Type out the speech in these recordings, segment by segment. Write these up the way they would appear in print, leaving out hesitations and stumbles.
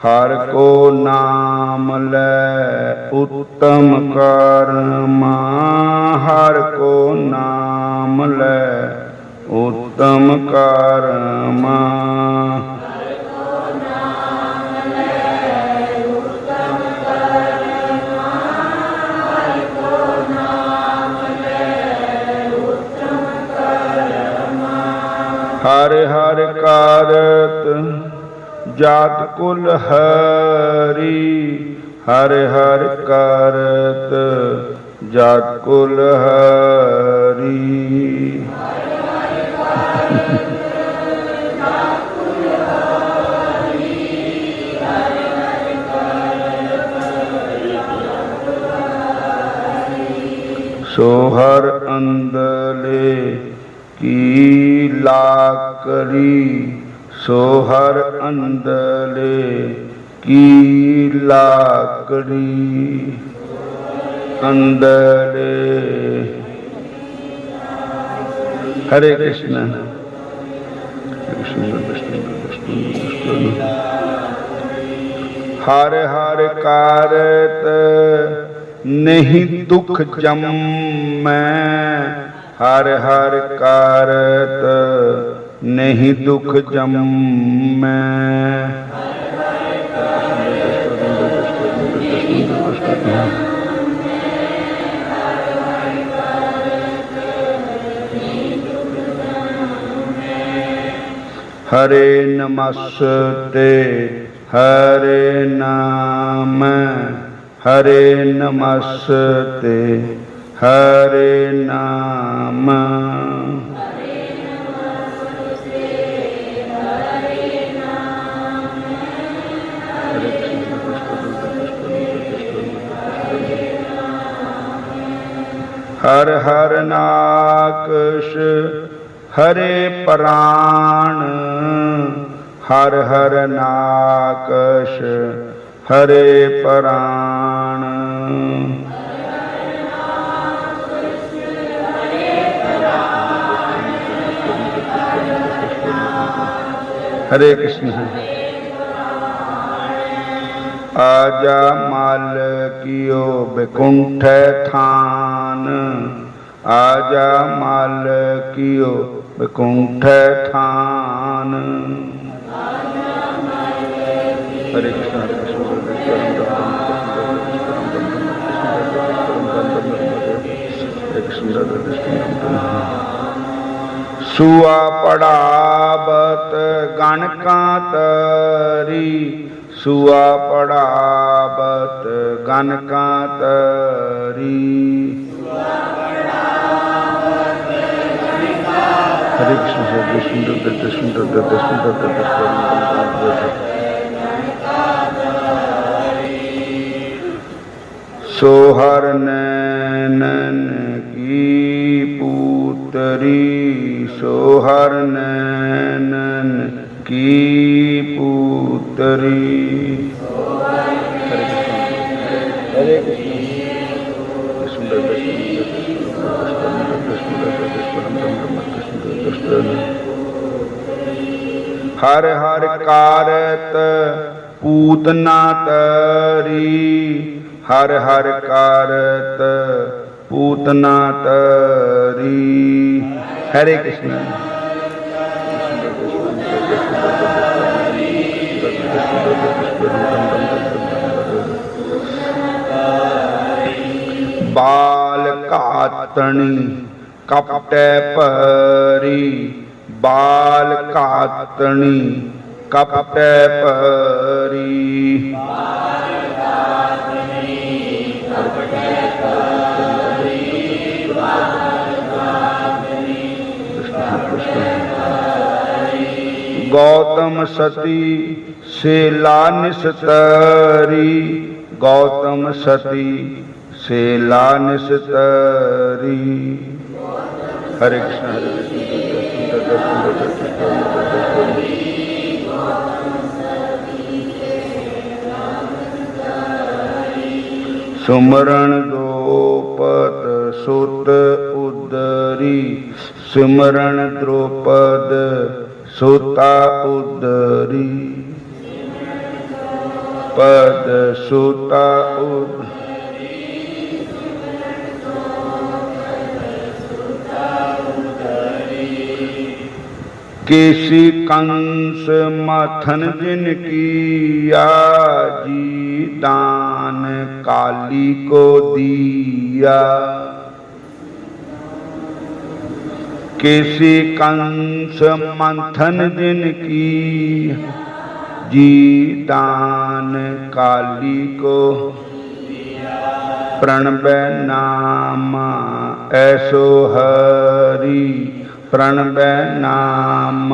हर को नाम लै उत्तम कर्मा, हर को नाम लै उत्तम कर्मा। हर हर कारत जात कुल हरि, हर हर कारत जात कुल हरि। सोहर अंदले की लाकड़ी, सोहर अंदले की लाकड़ी, अंदले। हरे कृष्ण हर हर कारत नहीं दुख जम मैं, हर हर कारत नहीं दुख जम मैं। हरे नमस्ते हरे नाम, हरे नमस्ते हरे नाम। हर हर नाकश हरे प्राण, हर हर नाकश हरे प्राण। हरे कृष्ण। आजा माल कियो बैकुंठ थान, आजा माल कियो बैकुंठ थान। हरे कृष्ण सुआ पड़ावत गणका तरी, सुआ पड़ावत गणका तरी। हरे सोहर नैनन की पुतरी, सोहर नैनन की पुतरी। हरे हर हर कारत पूतना तरी, हर हर कारत पूतना तरी। हरे कृष्ण। बाल कातणी कपटे परी, बाल कातणी कपटे परी। गौतम सती से लानिस तरी, गौतम सती से लानिस तरी। हरे कृष्ण। सुमरण द्रौपद सुत उदरी, सुमरण द्रौपद सुता उदरी। पद सुता उद केसी कंस मथन जिन किया जी दान काली को दिया। केसी कंस मंथन जिन की जी दान काली को प्रणव नाम ऐसो हरि प्रणव नाम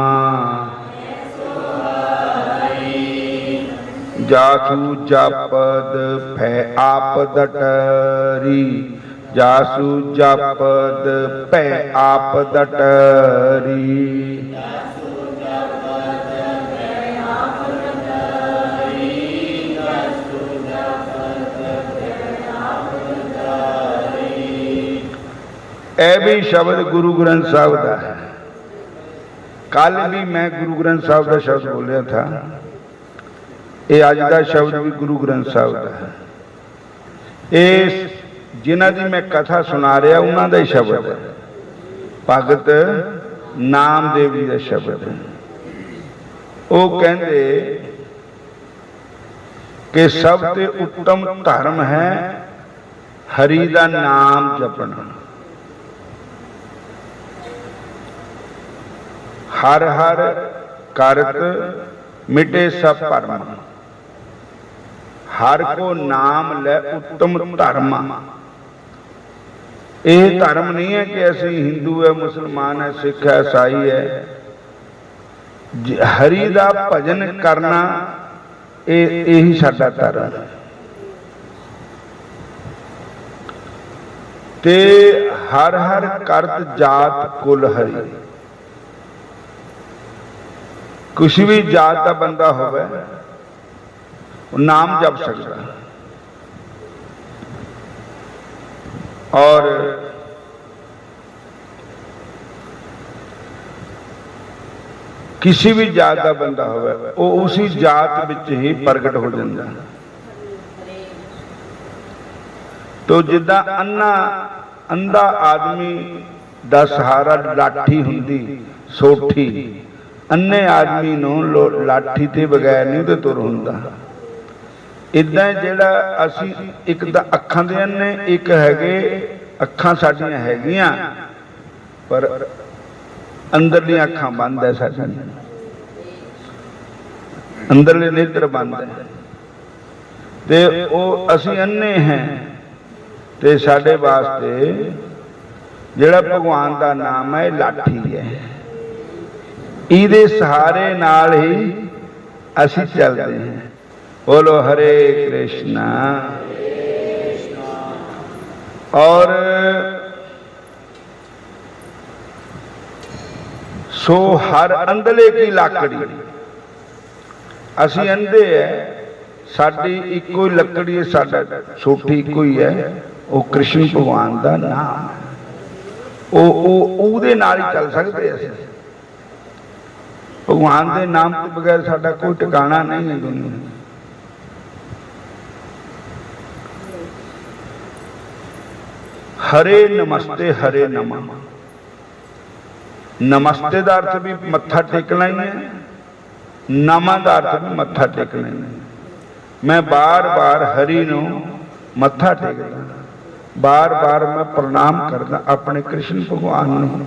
जासु जपद फै आपद टरी जासु जपद पै आपद टरी। ਇਹ ਵੀ ਸ਼ਬਦ ਗੁਰੂ ਗ੍ਰੰਥ ਸਾਹਿਬ ਦਾ ਹੈ। ਕੱਲ ਵੀ ਮੈਂ ਗੁਰੂ ਗ੍ਰੰਥ ਸਾਹਿਬ ਦਾ ਸ਼ਬਦ ਬੋਲਿਆ ਥਾ, ਇਹ ਅੱਜ ਦਾ ਸ਼ਬਦ ਵੀ ਗੁਰੂ ਗ੍ਰੰਥ ਸਾਹਿਬ ਦਾ ਹੈ। ਇਹ ਜਿਨ੍ਹਾਂ ਦੀ ਮੈਂ ਕਥਾ ਸੁਣਾ ਰਿਹਾ ਉਹਨਾਂ ਦਾ ਹੀ ਸ਼ਬਦ ਹੈ, ਭਗਤ ਨਾਮਦੇਵ ਜੀ ਦਾ ਸ਼ਬਦ ਹੈ। ਉਹ ਕਹਿੰਦੇ ਕਿ ਸਭ ਤੋਂ ਉੱਤਮ ਧਰਮ ਹੈ ਹਰੀ ਦਾ ਨਾਮ ਜਪਣਾ। हर हर करत मिटे सब परम, हर को नाम ले उत्तम धर्म। यह धर्म नहीं है कि असी हिंदू है, मुसलमान है, सिख है, ईसाई है। हरि दा भजन करना यही साडा धर्म है। ते हर हर करत जात कुल हरि, किसी भी जात का बंदा होवे नाम जप सकता। और किसी भी जात का बंदा होवे वो उसी जात विच ही प्रगट हो जाता। तो जिदा अंधा आदमी दा सहारा लाठी हुंदी सोठी, अन्ने आदमी नूं लाठी ते बगैर नहीं तो तुर हुंदा। इदां जिहड़ा असी एक तां अखां दे अन्ने, एक हैगे अखां साडीआं हैगियां पर अंदरलियां अखां बंद है, साडीआं अंदरले नेत्र बंद है। ते ओह असी अन्ने हैं ते साडे वास्ते जिहड़ा भगवान दा नाम है लाठी है। इहदे सहारे नाल ही असी चलते हैं। बोलो हरे कृष्णा। और सो हर अंधले की लाकड़ी, असी अंधे है, साडी इको ही लकड़ी है, साडा सोठी इको ही है, वो कृष्ण भगवान दा नाम है। ओहदे नाल ही चल सकते असी। भगवान के नाम के बगैर साडा कोई ठिकाना नहीं है दुनिया। हरे नमस्ते हरे नमः। नमस्ते का अर्थ भी मत्था टेकना ही है, नमः का अर्थ भी मत्था टेकना ही है। मैं बार बार हरि नूं मत्था टेकदा, बार बार मैं प्रणाम करदा अपने कृष्ण भगवान नूं।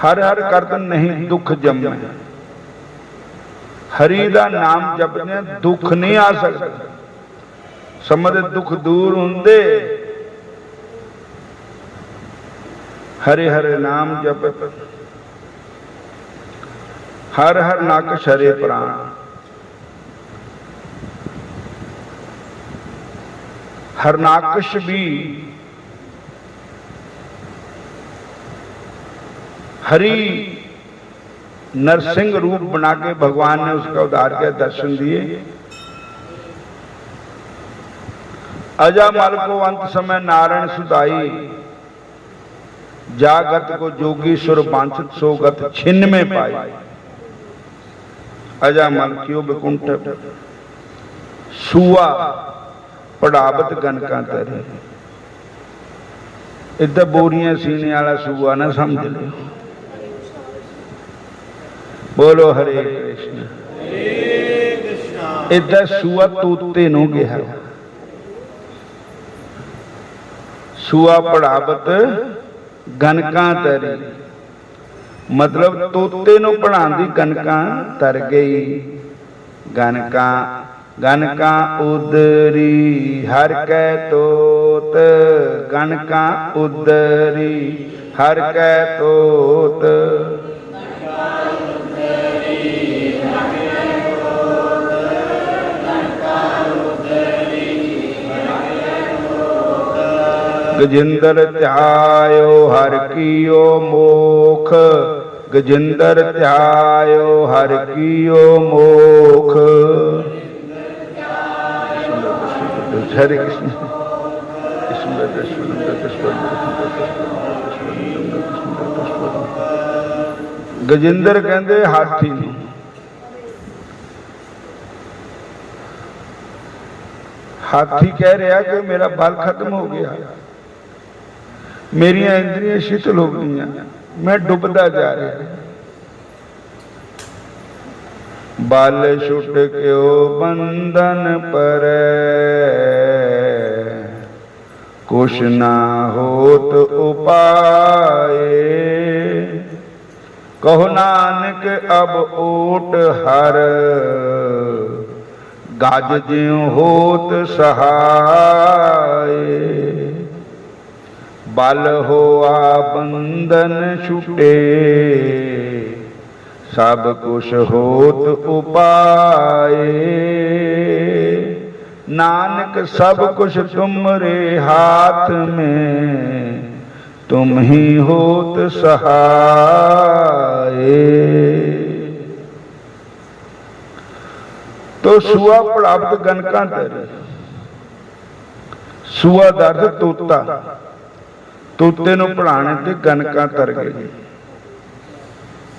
हर हर करदन नहीं दुख जमे, हरि दा नाम जपने दुख नहीं आ सकता। समझ दुख दूर होंदे हरे हरे नाम जप। हर हर नाकश हरे प्राण। हरनाकश भी हरि नरसिंह रूप बना के भगवान ने उसका उद्धार किया, दर्शन दिए। अजामल को अंत समय नारायण सुधाई, जागत को जोगीश्वर वांछित सोगत छिन्न में पाई। अजा मलकियो बिकुंठ सूआ पढ़ावत गनका तरी। इधर बोरियां सीने वाला सूआ ना समझ लो। बोलो हरे कृष्ण। इधर सूआ तोते नूं कहा, सूआ पढ़ावत गनका तरी, मतलब तोते नूं पढ़ाउंदी गनका तर गई। गनका गनका उदरी हर कै तोत, गनका उदरी हर कै तोत। गजिंदर ध्यायो हर कियो मोख, गजिंदर ध्यायो हर कियो मोख। हरे कृष्ण। गजिंदर कहते हाथी नूं, हाथी कह रहा कि मेरा बल खत्म हो गया, मेरिया इंद्रियां शीतल हो गई, मैं डुबदा जा रहा। बल छुट क्यों बंधन पर, कुछ ना होत उपाय। कहो नानक अब ओट हर, गाज ज्यों होत सहाय। बल होआ बंधन छुटे, सब कुछ होत उपाय। नानक सब कुछ तुमरे हाथ में, तुम ही होत सहाय। तो सुआ पढ़ावत गनका तरी। सुआ दा अर्थ तोता, तोते नूं पढ़ाने ते गनका तर गई।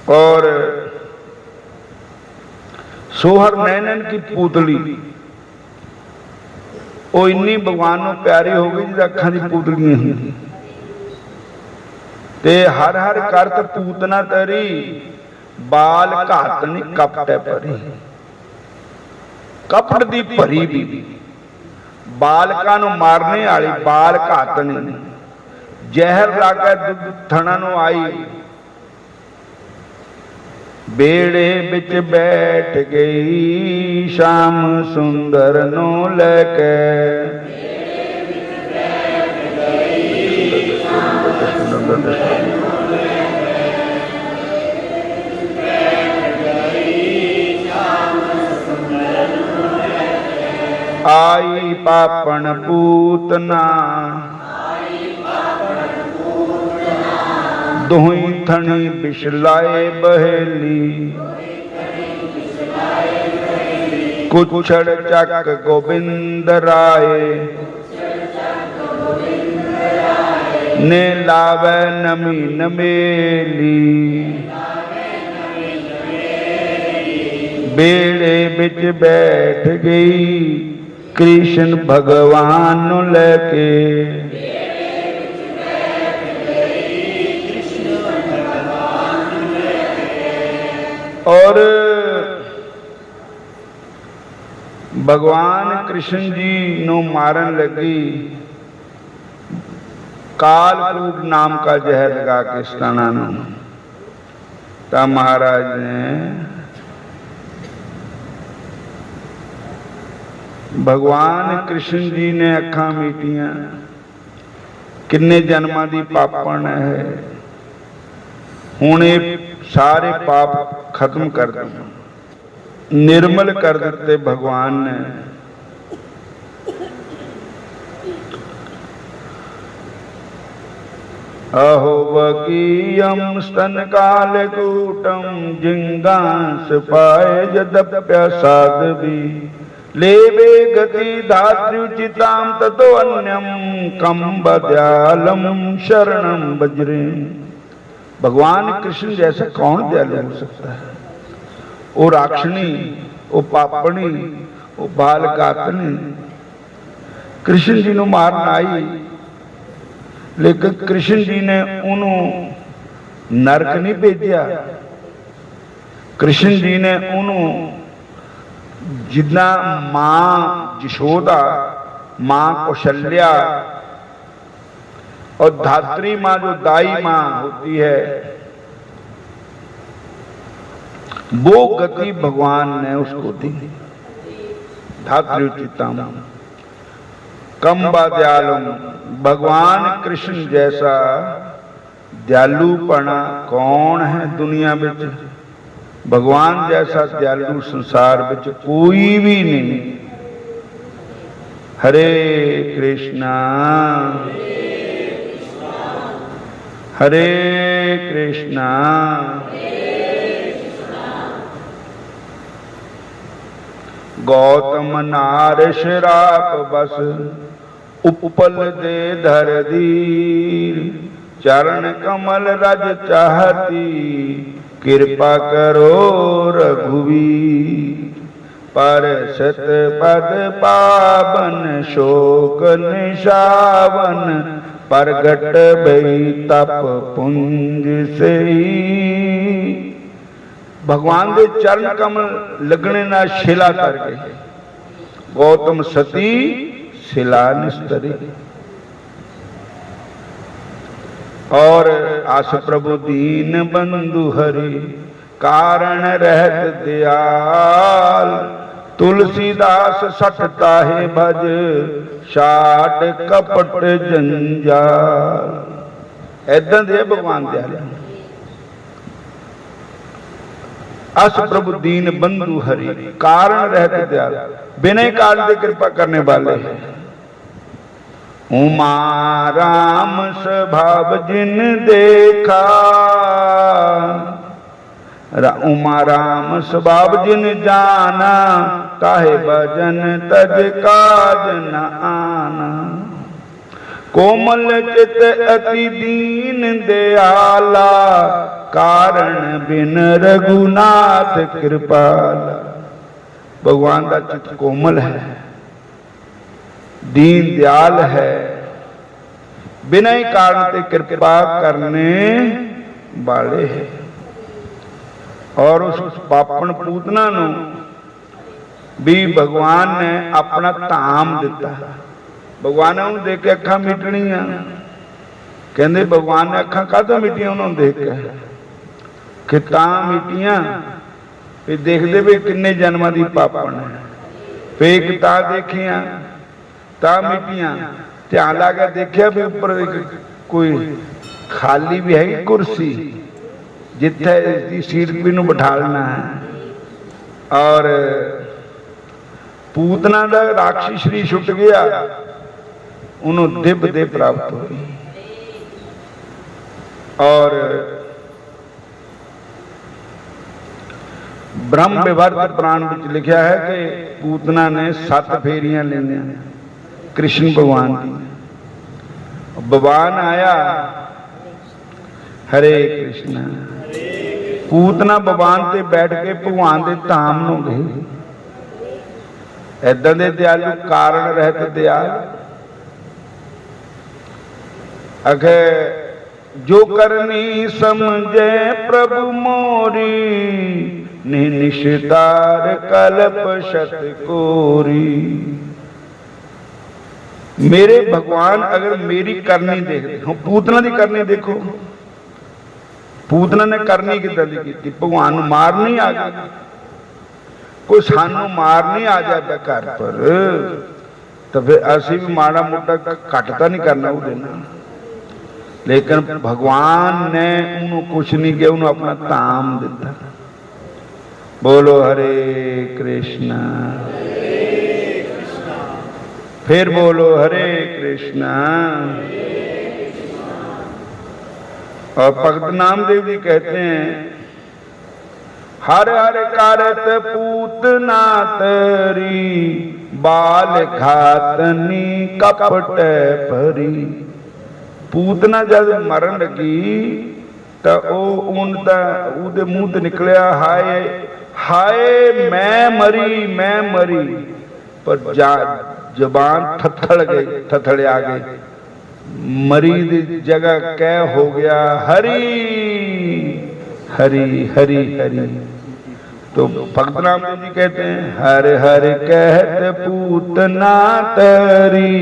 और सोहर नैनन की पूतली वो इन्नी भगवान नूं प्यारी हो गई जिहदी अखां दी पूतलियां होंदी। ते हर हर करत पूतना तरी, बाल घातनी कपट भरी। कपट दी भरी भी, बालकां नूं मारने वाली बाल घातनी, जहर ला के दुध थणा नूं आई। बेड़े बिच बैठ गई शाम सुंदर नूं लैके। आई पापन पूतना, दुही थनी बिछलाए बहेली। कुछड़ चक गोबिंद राय, ने लावे नमी नमेली। बेड़े बिच बैठ गई कृष्ण भगवान नूं लेके। और भगवान कृष्ण जी नूं मारन लगी, कालकूट नाम का जहर लगा के स्तना नूं। ता महाराज ने भगवान कृष्ण जी ने अखां मीटियां, किन्ने जन्मां दी पापण है, हुण ये सारे पाप खत्म कर दिए, निर्मल कर दिते भगवान ने। अहो वकीयम स्तन कालकूटम, जिंगांस पाए जदप्य साधवी। लेवे गति धात्र्युचिताम ततो अन्यम कम बद्यालम शरणम बजरे। भगवान कृष्ण जैसा कौन दयालु हो सकता है। और भगवान कृष्ण जी ने अखा मीटियां, किन्ने जन्मां दी पापण है, हुण ये सारे पाप खत्म कर दिए, निर्मल कर दिते भगवान ने। अहो वकीयम स्तन कालकूटम, जिंगांस पाए जदप्य साधवी। लेवे गति धात्र्युचिताम ततो अन्यम कम बद्यालम शरणम बजरे। भगवान कृष्ण जैसा कौन दयालु हो सकता है। वो राक्षणी, वो पापणी, वो बाल गातनी कृष्ण जी नूं मारन आई, लेकिन कृष्ण जी ने उन्होंने नरक नहीं भेजा। कृष्ण जी ने उन्होंने जितना मां यशोदा, मां कौशल्या और धात्री मां जो दाई मां होती है, वो गति भगवान ने उसको दी। धात्री उचिताम कम्बा दयालुम, भगवान कृष्ण जैसा दयालुपना कौन है दुनिया में? भगवान जैसा दयालु संसार में कोई भी नहीं। हरे कृष्णा हरे कृष्णा गौतम नार शराप बस उपल दे धर दीर, चरण कमल रज चाहती कृपा करो रघुवीर। पर सत पद पावन शोक निशावन, प्रगट भई तप पुंज से। भगवान के चरण कमल लगने ना शिला तर गए। गौतम सती शिला निस्तरी। और आस प्रभु दीन बंधु हरि, कारण रहत दयाल। तुलसीदास सठता है भज, शाट कपट जंजाल। ऐदां दे भगवान दयाल। अस प्रभु दीन बंधु हरि, कारण रहते दयाल, बिना कारण की कृपा करने वाले। उमा राम स्वभाव जिन देखा, उमा राम स्वभाव जिन जाना, ताहे भजन तज काज न आना। कोमल चित अति दीन दयाला, कारण बिन रघुनाथ कृपाला। भगवान का चित कोमल है, दीन दयाल है, बिना ही कारण से कृपा करने वाले है। और उस पापन पूतना नूं भी भगवान ने अपना धाम दिता। भगवान ने उन्हें देख के अखा मिटनिया, कहते भगवान ने अखा काहतों मिटिया उन्होंने देख के कि तां मिटिया भी देखते भी किन्ने जन्मां दी पापन है। फिर एक तां देखिया तां मिटिया, ध्यान ला के देखिया भी उपर कोई खाली भी है कुर्सी जिथे इसकी सीट भी नूं बिठालना है। और पूतना दा राक्षस शरीर छुट गया, उन्होंने दिव्य देह प्राप्त हुई। और ब्रह्म विवर्त पुराण में लिखा है कि पूतना ने 7 फेरियां लेनिया कृष्ण भगवान की। भगवान आया, हरे कृष्ण। पूतना भगवान ते बैठ के भगवान के धाम नूं गई। ऐदां दे दयालु, कारण रहत दयाल। अगे जो करनी समझे प्रभु मोरी, निशितार कल्प शत कोरी। मेरे भगवान अगर मेरी करनी देखते हो, पूतना की करनी देखो, पूतना ने करनी किदां दी कीती। भगवान नूं मारनी आ गई, कोई सानू मारनी आ जाए घर पर तो फिर असी भी माड़ा मोटा घट तो नहीं करना वो देना। लेकिन भगवान ने उन्होंने कुछ नहीं किया, उन्होंने अपना धाम दिता। बोलो हरे कृष्णा, फिर बोलो हरे कृष्णा। और भगत नामदेव जी कहते हैं, हर हर करत पूतना तरी, बाल घातनी कपट भरी। पूतना जब मरन लगी तो उनका मुंह ते निकलिया, हाय हाय मैं मरी, पर जबान थथड़ गई, थथड़े आ गई। मरी दी जगह कह हो गया हरी हरी हरी हरी। तो भक्त रामदेव जी कहते हैं हर हर कहते पूतना तरी,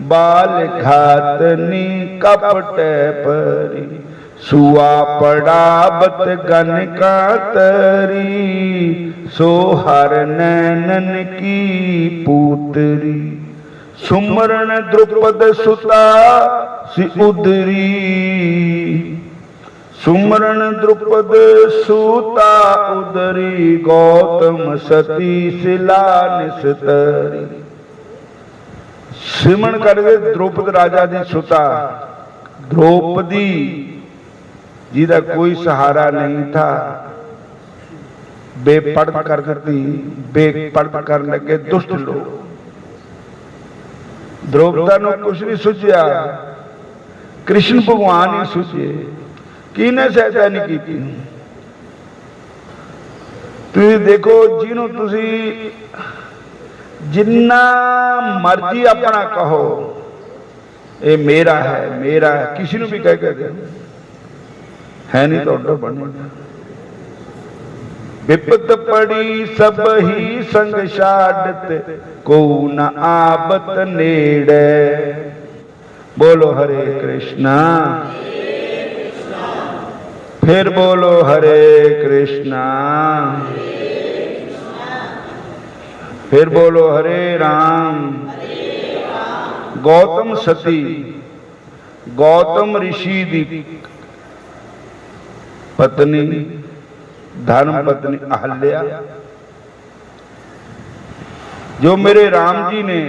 बाल घातनी कपट परी, सुआ पड़ाबत गन का तरी, सो हर नैनन की पूतरी, सुमरण द्रुपद सुता सि उदरी, सुमरण द्रुपद सुता उदरी, गौतम सती शिला निस्तरी। सिमरण करके द्रौपद राजा दी सुता द्रौपदी जिदा कोई सहारा नहीं था, बेपर्द कर देती, बेपर्द कर लगे दुष्ट लोग। द्रौपदा ने कुछ नहीं सुझिया, कृष्ण भगवान ही सुझे, किने सहायता नहीं की। तुसी देखो जिन्हों तुसी जिन्ना मर्जी अपना कहो ये मेरा है, किसी ने भी कह के दे है नहीं तो ऑर्डर बनेगा। विपत पड़ी सब ही संग छाड़ते, को न आबत नेड़े। बोलो हरे कृष्णा, फिर बोलो हरे कृष्णा, फिर बोलो हरे राम। गौतम सती, गौतम ऋषि दी पत्नी, धर्म पत्नी अहल्या, जो मेरे राम जी ने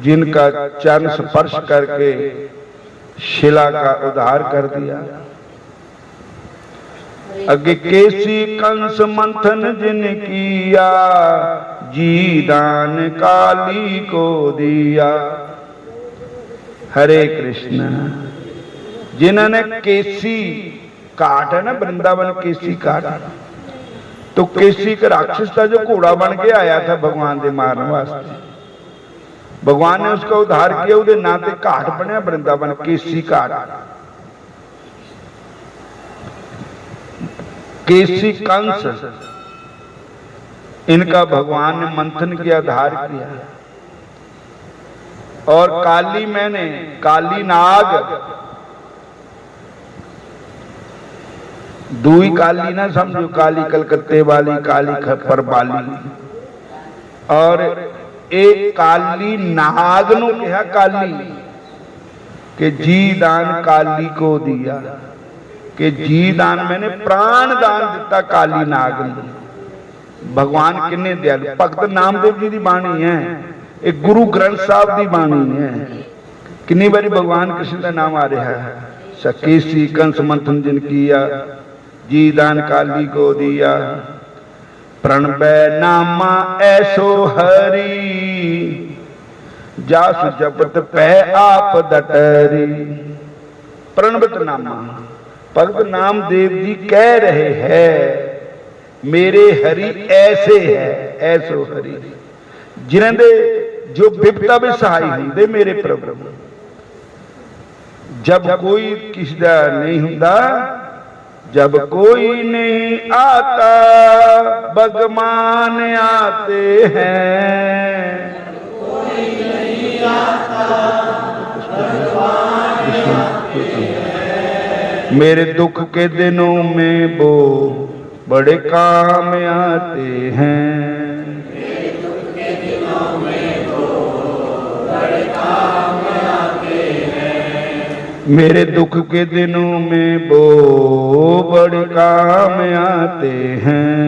जिनका चरण स्पर्श करके शिला का उद्धार कर दिया। अगे केसी कंस मंथन जिन किया, जी दान काली को दिया। हरे कृष्ण। जिन्होंने केसी काट है ना, वृंदावन केसी काट, तो केसी का राक्षस था जो घोड़ा बन के आया था भगवान दे मारने वास्ते। भगवान ने उसका उद्धार किया, उहदे नां ते घाट बनया वृंदावन केसी घाट। केसी कंस, इनका भगवान ने मंथन किया, उद्धार किया। और काली मैंने, काली नाग, दुई काली ना समझो, काली कलकत्ते वाली, काली खप्पर वाली। और एक काली नाग नु कहा काली के जी दान काली को दिया, कि जी दान मैंने प्राण दान दिता काली नाग ने। भगवान किन्ने दयालु। भगत नामदेव जी की बाणी है, एक गुरु ग्रंथ साहब की बाणी है। कितनी बारी भगवान कृष्ण का नाम आ रहा है। सकेसी कंस मंथन जिन किया, जी दान काली को दिया। प्रणबय नामा ऐसो हरि, जासु जपत पै आप दटरी। प्रणबत नामा, भगत नामदेव जी कह रहे हैं मेरे हरि ऐसे है, ऐसो हरि जिन्हें दे जो विपता भी सहाय होंदे मेरे प्रभु। जब कोई किसी का नहीं हुंदा, जब कोई नहीं आता भगवान आते हैं। कोई नहीं आता भगवान आते हैं। मेरे दुख के दिनों में वो बड़े काम आते हैं। मेरे दुख के दिनों में वो बड़े काम आते हैं। मेरे दुख के दिनों में वो बड़े काम आते हैं।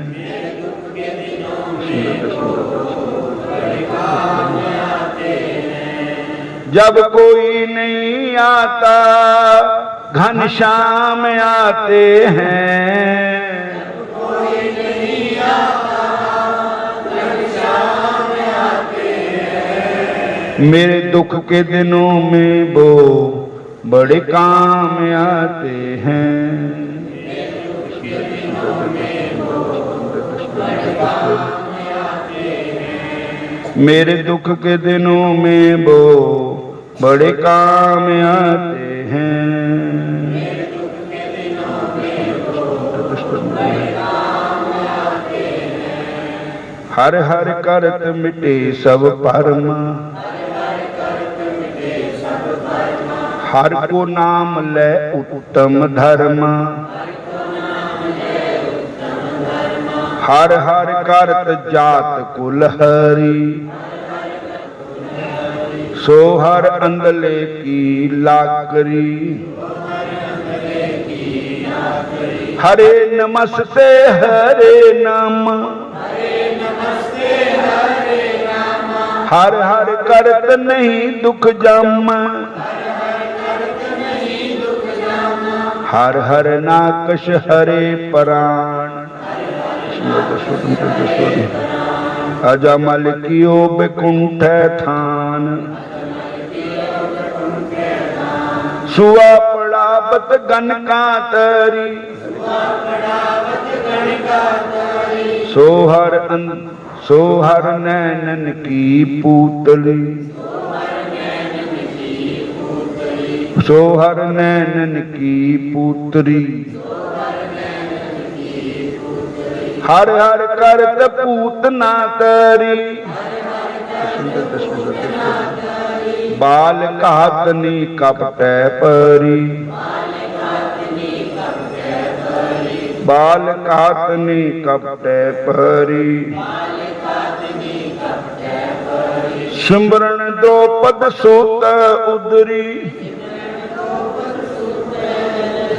मेरे दुख के दिनों में वो बड़े काम आते हैं। जब कोई नहीं आता घनश्याम आते हैं। जब कोई नहीं आता घनश्याम आते हैं। मेरे दुख के दिनों में वो बड़े काम आते हैं। मेरे दुख के दिनों में वो मेरे दुख के दिनों में वो बड़े काम आते हैं। हर हर करत मिटे सब परम, हर को नाम ले उत्तम धर्म। हर हर करत जात कुल हरी, सो हर अंदले की लाकरी। हरे नमस्ते हरे नाम, हर हर करत नहीं दुख जम। हर हर नाकश हरे प्राण। अजमल कियो बिकुंठ थान, सुआ पड़ावत गन का तरी। सोहर नैनन की पूतली, सोहर नैनन की पुत्री। हर हर करत पूतना तरी, बाल कहतनी कपटे परी। बाल कहतनी कपटे परी। सिमरन द्रौपद सुत उदरी।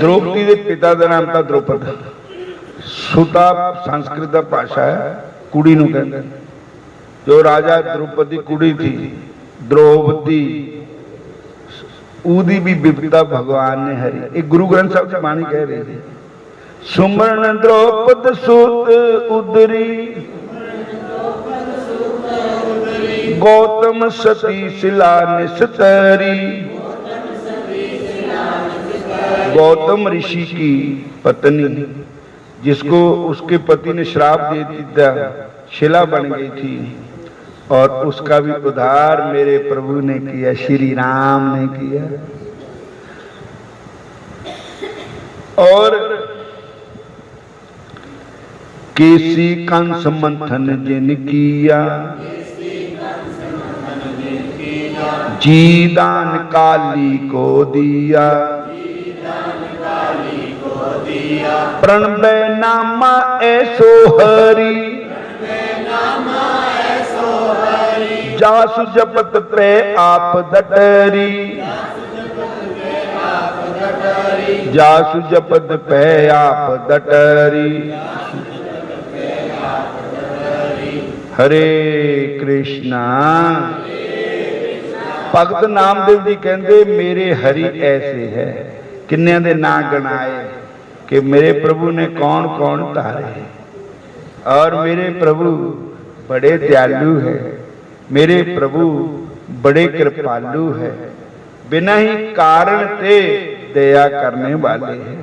द्रौपदी के पिता का नाम था द्रौपद। सुता संस्कृत का भाषा है, कुड़ी नूं कहंदे। जो राजा द्रौपदी कुड़ी थी द्रौपदी, उदी भी विपदा भगवान ने हरी। एक गुरु ग्रंथ साहब की बाणी कह रही थी, सुमरण द्रौपद सुत उदरी, गौतम सती शिला निस्तरी। गौतम ऋषि की पत्नी, जिसको उसके पति ने श्राप दे दिया, शिला बन गई थी, और उसका भी उद्धार मेरे प्रभु ने किया, श्री राम ने किया। और केसी कंस मंथन जिन किया, जी दान काली को दिया। प्रणबय नामा ऐसो हरि, जासु जपत पे आप डटरी। जासु जपत पे आप डटरी। हरे कृष्णा। भगत नामदेव जी कहते मेरे हरि ऐसे है, किन्ने दे ना गणाए कि मेरे प्रभु ने कौन कौन तारे। और मेरे प्रभु बड़े दयालु है, मेरे प्रभु बड़े कृपालु है, बिना ही कारण से दया करने वाले हैं।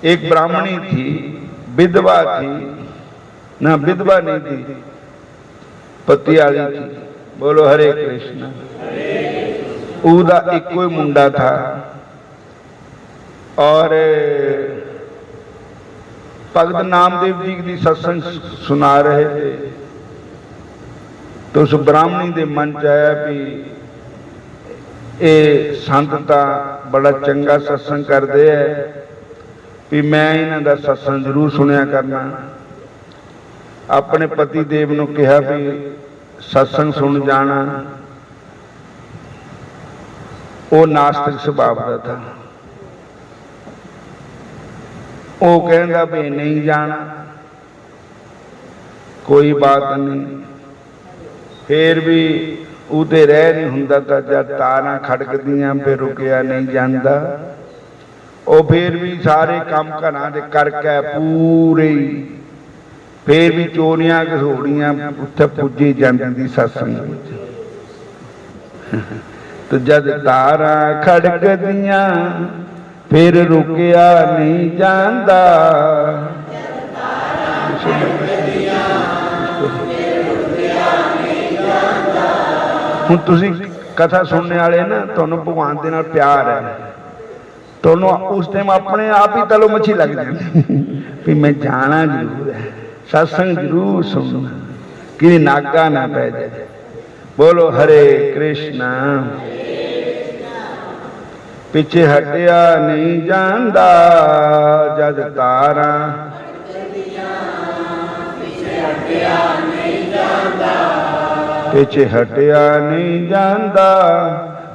एक ब्राह्मणी थी, विधवा थी, ना विधवा नहीं थी, पति वाली थी। बोलो हरे कृष्ण। उदा एक कोई मुंडा था, और भगत नामदेव जी की सत्संग सुना रहे थे, तो उस ब्राह्मणी के मन च आया भी ये संत तां बड़ा चंगा सत्संग करते है, भी मैं इन्हां दा सत्संग जरूर सुनिया करना। अपने पति देव नूं कहा भी सत्संग सुन जाना। वो नास्तिक स्वभाव का था, वो कहता भी नहीं जाना, कोई बात नहीं। फिर भी उते रह नहीं हुंदा था, जब तारां खड़कदियां फिर रुकिया नहीं जाता। वो फिर भी सारे काम घरां दे करके पूरे, फिर भी चोरियां घसोड़ियां उत्थे पुजी जांदी सत्संग। तो जद तारां खड़कदियां फिर रुकिया नहीं जाता। ਹੁਣ ਤੁਸੀਂ कथा सुनने वाले ना तुहानू भगवान दे नाल प्यार है, तुहानू उस टाइम अपने आप ही तलो मच्छी लग जाती भी मैं जाना जरूर है, सत्संग जरूर सुनना कि नागा ना पै जाए। बोलो हरे कृष्णा। पिछे हटिया नहीं जांदा जद तारा, पिछे हटिया नहीं जांदा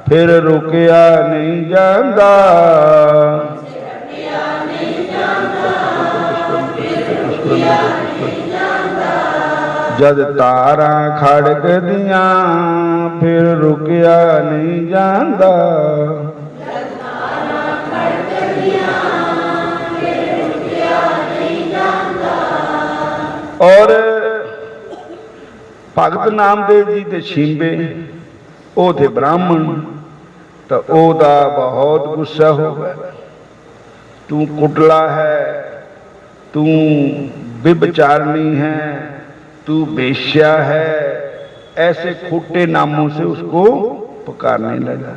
फिर रुकिया नहीं जांदा। जद तारा खड़क दियां फिर रुकिया नहीं जांदा। और भगत नामदेव जी ते छिंबे वो थे ब्राह्मण, तो ओदा बहुत गुस्सा हो गया। तू कुटला है, तू व्यभिचारिणी है, तू बेश्या है, ऐसे खोटे नामों से उसको पुकारने लगा।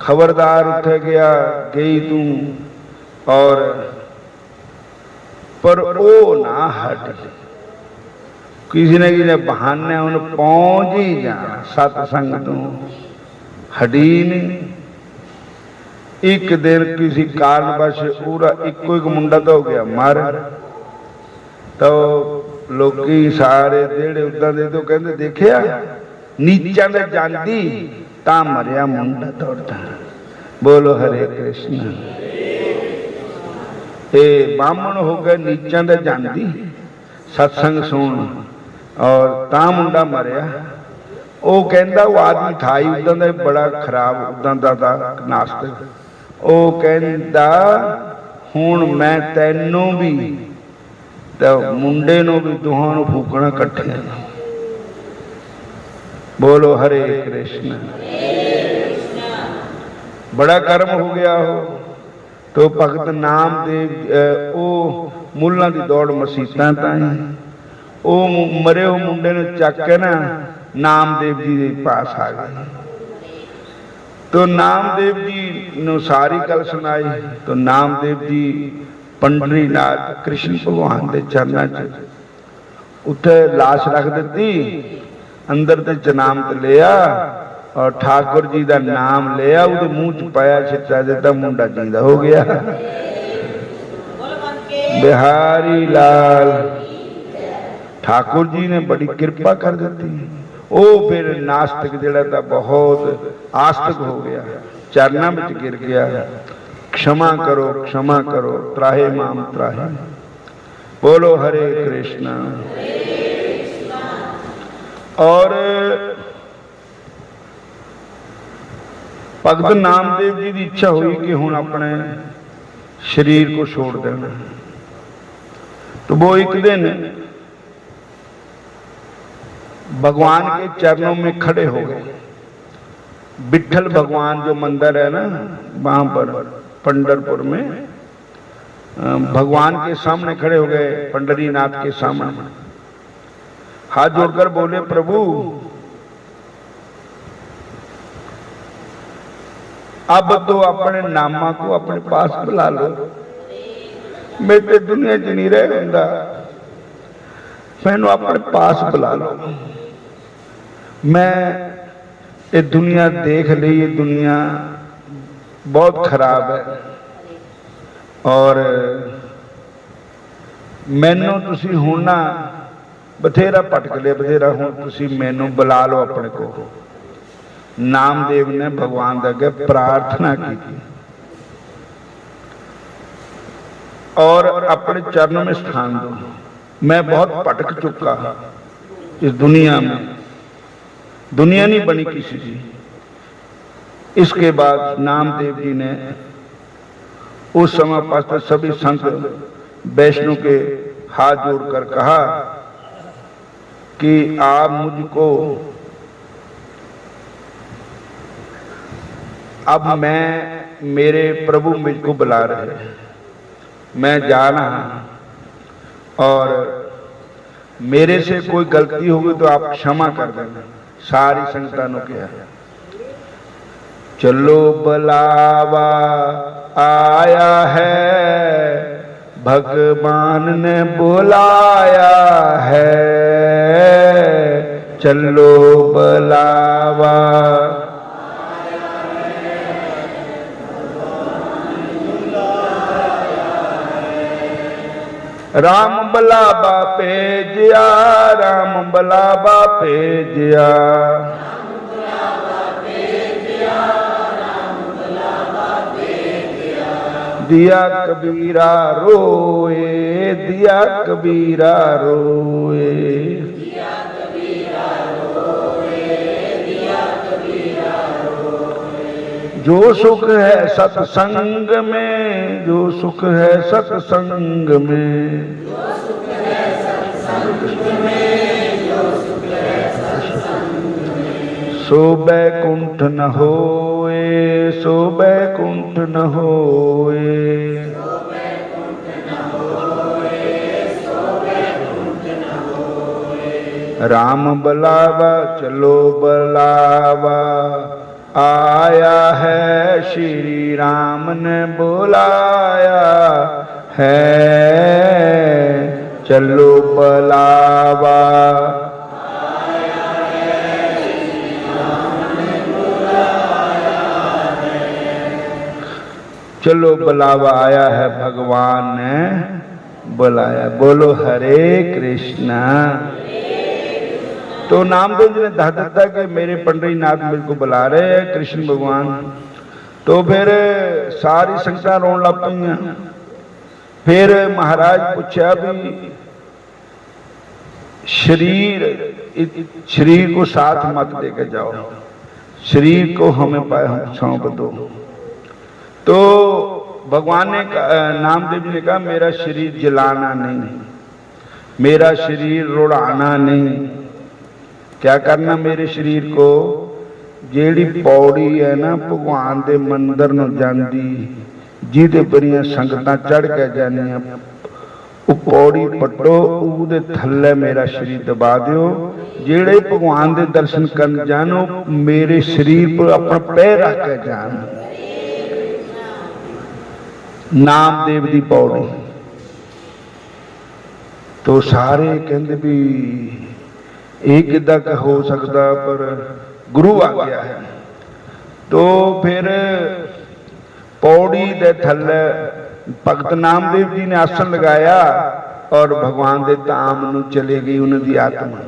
खबरदार उठ गया, गई तू, और पर वो ना हट। किसी ने बहाने उन्हें पहुंच ही जाना सत्संग तो हटी नहीं। एक दिन किसी कारणवश पूरा इको एक मुंडा तो हो गया मर, तो लोग सारे जेड़े उदा दे तो कहते देखिया नीचा ने जाती ता मरिया मुंडा दौड़ता। बोलो हरे कृष्ण। ये ब्राह्मण हो गए नीचा ने जाती सत्संग सुन और ता मुंडा मरिया। वो कहता वो आदमी था ही उदा का बड़ा खराब उदा का नास्तिक। वो कहता हुण मैं तैनू भी तो मुंडे नू भी दोहां फूकना कट्ठे। बोलो हरे कृष्ण। बड़ा कर्म हो गया हो। तो भगत नामदेव ओ मुल्लां दी दौड़ मसीतां ताईं ओ मरे हो मुंडे ने चक के ना नामदेव जी के पास आ गए। तो नामदेव जी ने सारी गल सुनाई। तो नामदेव जी पंडरीनाथ कृष्ण भगवान के चरणों च उत्थे लाश रख दी, अंदर ते जनाम ते लिया और ठाकुर जी का नाम लिया, वो मुंह च पाया, छिट्टा दिता, मुंडा जींदा हो गया। बिहारी लाल ठाकुर जी ने बड़ी कृपा कर दी। वो फिर नास्तिक जिहड़ा था बहुत आस्तिक हो गया, चरणों में गिर गया। क्षमा करो, क्षमा करो, त्राहे माम त्राहे। बोलो हरे कृष्णा। और भगत नामदेव जी की इच्छा हुई कि हुण अपने शरीर को छोड़ देना। तो वो एक दिन भगवान के चरणों में खड़े हो गए। विठल भगवान जो मंदिर है ना वहां पर पंढरपुर में, भगवान के सामने खड़े हो गए, पंडरीनाथ के सामने हाथ जोड़कर बोले, प्रभु अब तो अपने नामा को अपने पास बुला लो। मैं तो दुनिया च नहीं रह रहा, मैनू अपने पास बुला लो। मैं ये दुनिया देख ली, ये दुनिया बहुत खराब है और मैनू तुसी हुण ना बथेरा भटक लिया, बथेरा हुण तुसी मैनू बुला लो अपने को। नामदेव ने भगवान के अगे प्रार्थना की और अपने चरणों में स्थान दो। मैं बहुत भटक चुका इस दुनिया में, दुनिया नहीं बनी किसी की। इसके बाद नामदेव जी ने उस समय पास सभी संत वैष्णव के हाथ जोड़कर कहा कि आप मुझको, अब मैं, मेरे प्रभु मुझको बुला रहे हैं, मैं जाना और मेरे से कोई गलती होगी तो आप क्षमा कर देना, सारी संगतां नूं कहा, चलो बुलावा आया है, भगवान ने बुलाया है, चलो बुलावा। राम बुलावा भेजिया, राम बुलावा भेजिया, दिया कबीरा रोए, दिया कबीरा रोए, जो सुख है सत्संग में, जो सुख है सत्संग में, सो बैकुंठ न होए, सो बैकुंठ न होए, राम बुलावा चलो बुलावा आया है, श्री राम ने बुलाया है, चलो बुलावा। चलो बुलावा आया है, भगवान ने बुलाया। बोलो हरे कृष्णा। तो नामदेव जी ने दस दिता कि मेरे पंडरीनाथ मेरे को बुला रहे हैं कृष्ण भगवान। तो फिर सारी संगतां रोन लग पईयां। फिर महाराज पूछा भी शरीर को साथ मत लेके जाओ, शरीर को हमें सौंप दो। तो भगवान ने नामदेव जी ने कहा मेरा शरीर जलाना नहीं, मेरा शरीर रुड़ाना नहीं। क्या करना मेरे शरीर को? जेड़ी पौड़ी है ना भगवान दे मंदिर नूं जांदी, जिहदे बड़ियां संगतां चढ़ के जानियां, वो पौड़ी पट्टो, उहदे थल्ले मेरा शरीर दबा दिओ। जेड़े भगवान दे दर्शन करन जान मेरे शरीर पर अपना पैर रख के जान। नामदेव दी पौड़ी। तो सारे कहंदे भी ये किद्दां हो सकता, पर गुरु आ गया है। तो फिर पौड़ी दे थल्ले भगत नामदेव जी ने आसन लगाया और भगवान दे धाम नूं चले गई उन्हां दी आत्मा।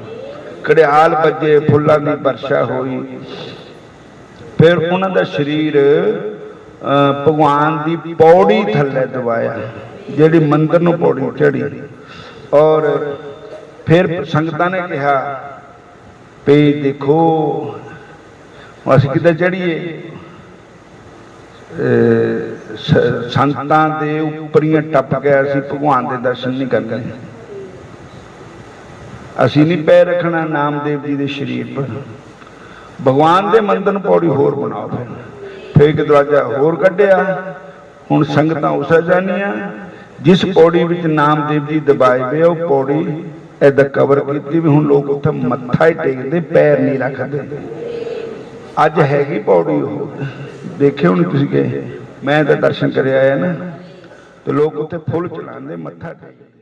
घड़ियाल बजे, फुल्लां दी वर्षा हुई। फिर उन्हां दा शरीर भगवान दी पौड़ी थल्ले दबाया, जिहड़ी मंदिर नूं पौड़ी चढ़ी। और फिर संगतां ने कहा भी देखो असीं किद्दां चढ़ीए, संतां दे उपरियां टप के असीं भगवान दे दर्शन नहीं करने, असीं नहीं पैर रखना नामदेव जी दे शरीर पर। भगवान दे मंदिर नूं पौड़ी होर बनाओ। फिर एक दरवाजा होर कढ़िया। हुण संगतां उस जानियां जिस पौड़ी विच नामदेव जी दबाए वे वो पौड़ी ऐदा कवर की भी। हुण लोग उत्थे मत्था ही टेकदे, पैर नहीं रखते। अज हैगी पौड़ी वो देखे हुण तुसीं गए, मैं तो दर्शन कर आया ना। तो लोग उत्थे फुल चलाते, मत्था टेकदे।